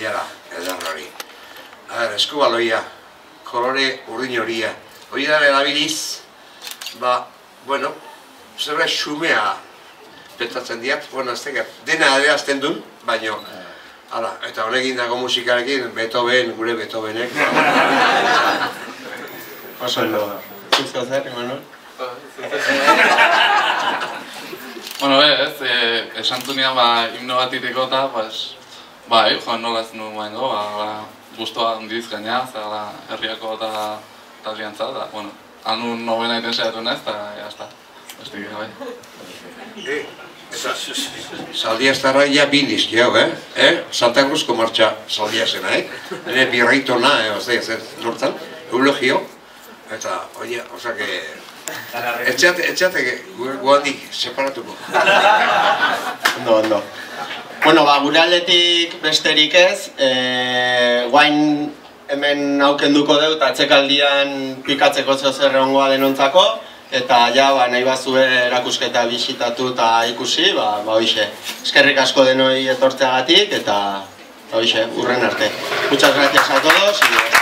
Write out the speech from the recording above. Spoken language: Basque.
Aiara, eder hori. Eskubaloia, kolore urdin horia. Hori da erabiliz, bueno, zerbait xumea pentsatzen diat, bueno, ez tekat, dena adierazten duen, baino, hala, eta honekin dago musikarekin, Beethoven, gure Beethovenek. Oso ondo da. Zuzko zer, Imanol? Bueno, esan zunean himno bat iteko eta, joan nolaz nuen baino, guztua handiz gaina, herriako eta aliantza, eta, bueno, anun nobena iten saiatu naiz, eta jazta, estik bai. Zaldiaztarra ja biniz, jau, Santa Cruzko martxa zaldiazena, Hene birraitona, nortzan, eulogio, eta, oia, osake, etxeate guandik separatuko. Ondo. Bueno, gure aldetik besterik ez, guain hemen aukenduko dut, atzekaldian pikatzeko zer egongoa denontzako, eta ja, nahi bazue erakusketa bisitatu eta ikusi, hoxe, eskerrik asko denoi etortzeagatik, eta hoxe, urren arte. Muchas gracias a todos.